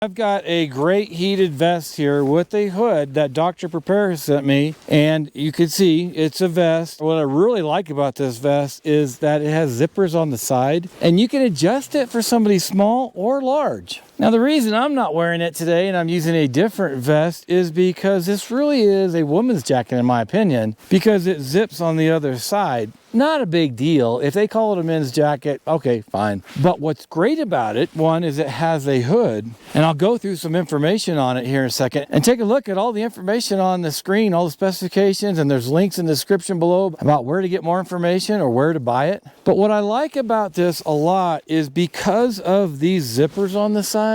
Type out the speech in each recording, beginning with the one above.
I've got a great heated vest here with a hood that Dr. Prepare sent me, and you can see it's a vest. What I really like about this vest is that it has zippers on the side, and you can adjust it for somebody small or large. Now, the reason I'm not wearing it today and I'm using a different vest is because this really is a woman's jacket, in my opinion, because it zips on the other side. Not a big deal. If they call it a men's jacket, okay, fine. But what's great about it, one, is it has a hood, and I'll go through some information on it here in a second, and take a look at all the information on the screen, all the specifications, and there's links in the description below about where to get more information or where to buy it. But what I like about this a lot is because of these zippers on the side,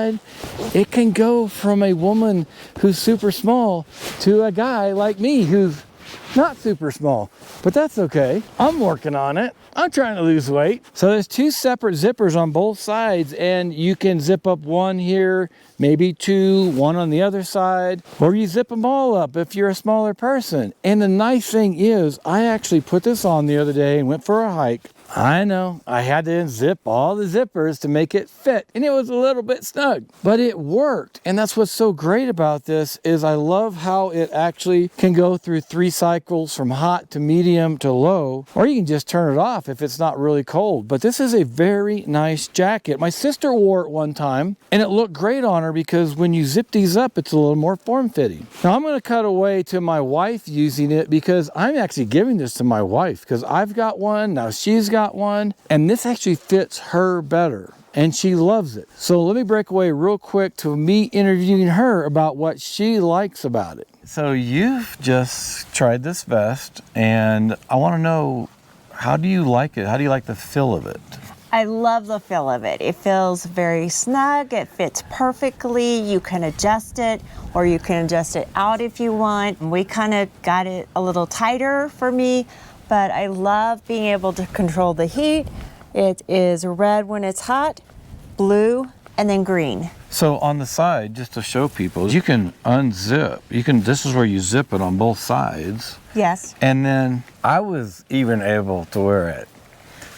it can go from a woman who's super small to a guy like me who's not super small, but that's okay. I'm working on it. I'm trying to lose weight. So there's two separate zippers on both sides, and you can zip up one here, maybe two, one on the other side, or you zip them all up if you're a smaller person. And the nice thing is, I actually put this on the other day and went for a hike. I know, I had to unzip all the zippers to make it fit, and it was a little bit snug, but it worked. And that's what's so great about this is I love how it actually can go through 3 cycles from hot to medium to low, or you can just turn it off if it's not really cold. But this is a very nice jacket. My sister wore it one time, and it looked great on her because when you zip these up, it's a little more form-fitting. Now I'm going to cut away to my wife using it because I'm actually giving this to my wife because I've got one, now she's got one, and this actually fits her better, and she loves it. So let me break away real quick to me interviewing her about what she likes about it. So you've just tried this vest, and I want to know, how do you like it? How do you like the feel of it? I love the feel of it. It feels very snug. It fits perfectly. You can adjust it, or you can adjust it out if you want. We kind of got it a little tighter for me, but I love being able to control the heat. It is red when it's hot, blue, and then green. So on the side, just to show people, you can unzip. This is where you zip it on both sides. Yes. And then I was even able to wear it,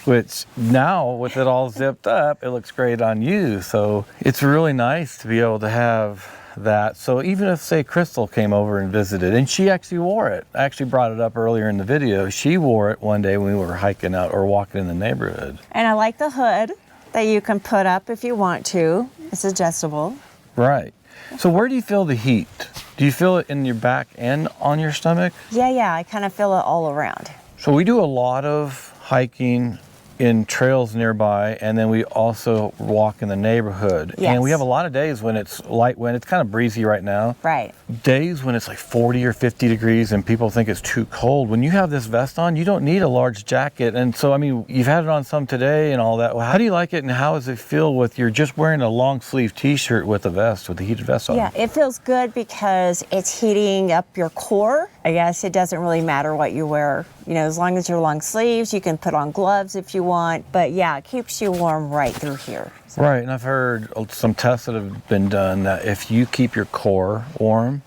which now with it all zipped up, it looks great on you. So it's really nice to be able to have that. So even if, say, Crystal came over and visited, and she actually wore it, I actually brought it up earlier in the video, she wore it one day when we were hiking out or walking in the neighborhood. And I like the hood that you can put up if you want to. It's adjustable. Right. So where do you feel the heat? Do you feel it in your back and on your stomach? Yeah, I kind of feel it all around. So we do a lot of hiking in trails nearby, and then we also walk in the neighborhood. Yes. And we have a lot of days when it's light wind. It's kind of breezy right now. Right. Days when it's like 40 or 50 degrees and people think it's too cold. When you have this vest on, you don't need a large jacket. And so, I mean, you've had it on some today and all that. Well, how do you like it, and how does it feel with you're just wearing a long sleeve t-shirt with a vest, with the heated vest on? Yeah, it feels good because it's heating up your core. I guess it doesn't really matter what you wear. You know, as long as you're long sleeves, you can put on gloves if you want. But yeah, it keeps you warm right through here. So. Right, and I've heard some tests that have been done that if you keep your core warm,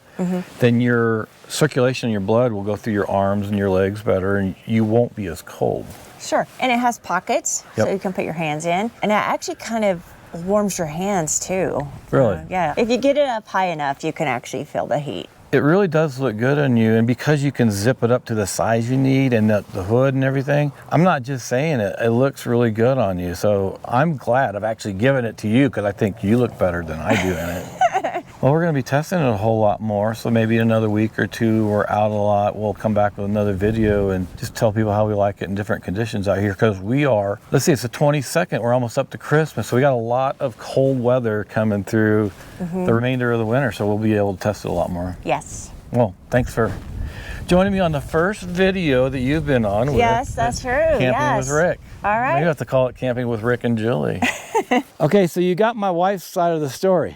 then your circulation in your blood will go through your arms and your legs better, and you won't be as cold. Sure, and it has pockets, so you can put your hands in. And it actually kind of warms your hands too. Really? Yeah, if you get it up high enough, you can actually feel the heat. It really does look good on you, and because you can zip it up to the size you need and the hood and everything, I'm not just saying it, it looks really good on you. So I'm glad I've actually given it to you because I think you look better than I do in it. Well, we're going to be testing it a whole lot more, so maybe another week or two we're out a lot. We'll come back with another video and just tell people how we like it in different conditions out here, because we are, let's see, it's the 22nd, we're almost up to Christmas, so we got a lot of cold weather coming through the remainder of the winter, so we'll be able to test it a lot more. Yes. Well, thanks for joining me on the first video that you've been on with. Yes, that's true. Camping with Rick. All right. You have to call it Camping with Rick and Julie. Okay, so you got my wife's side of the story.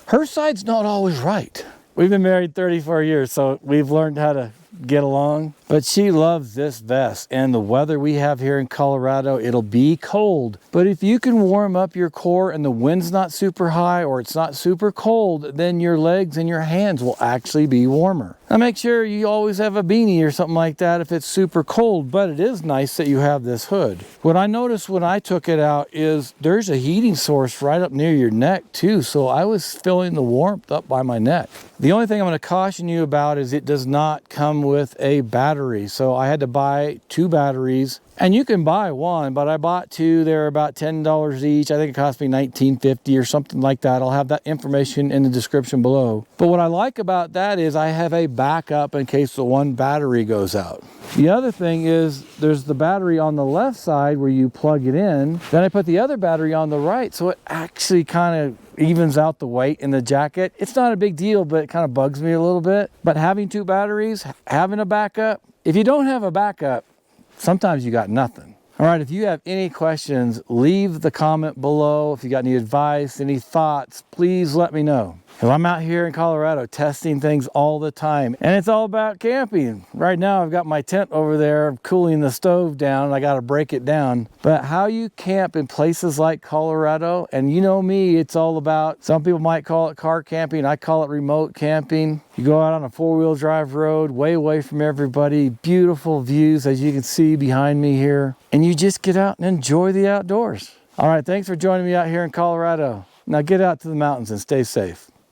Her side's not always right. We've been married 34 years, so we've learned how to get along. But she loves this vest, and the weather we have here in Colorado, it'll be cold. But if you can warm up your core and the wind's not super high or it's not super cold, then your legs and your hands will actually be warmer. Now make sure you always have a beanie or something like that if it's super cold, but it is nice that you have this hood. What I noticed when I took it out is there's a heating source right up near your neck too, so I was feeling the warmth up by my neck. The only thing I'm going to caution you about is it does not come with a battery, so I had to buy 2 batteries. And you can buy one, but I bought 2. They're about $10 each. I think it cost me $19.50 or something like that. I'll have that information in the description below. But what I like about that is I have a backup in case the one battery goes out. The other thing is there's the battery on the left side where you plug it in. Then I put the other battery on the right, so it actually kind of evens out the weight in the jacket. It's not a big deal, but it kind of bugs me a little bit. But having 2 batteries, having a backup, if you don't have a backup, sometimes you got nothing. All right, if you have any questions, leave the comment below. If you got any advice, any thoughts, please let me know. Because I'm out here in Colorado testing things all the time, and it's all about camping. Right now I've got my tent over there, I'm cooling the stove down, and I got to break it down. But how you camp in places like Colorado, and you know me, it's all about, some people might call it car camping, I call it remote camping. You go out on a 4-wheel drive road, way away from everybody, beautiful views as you can see behind me here, and you just get out and enjoy the outdoors. All right, thanks for joining me out here in Colorado. Now get out to the mountains and stay safe.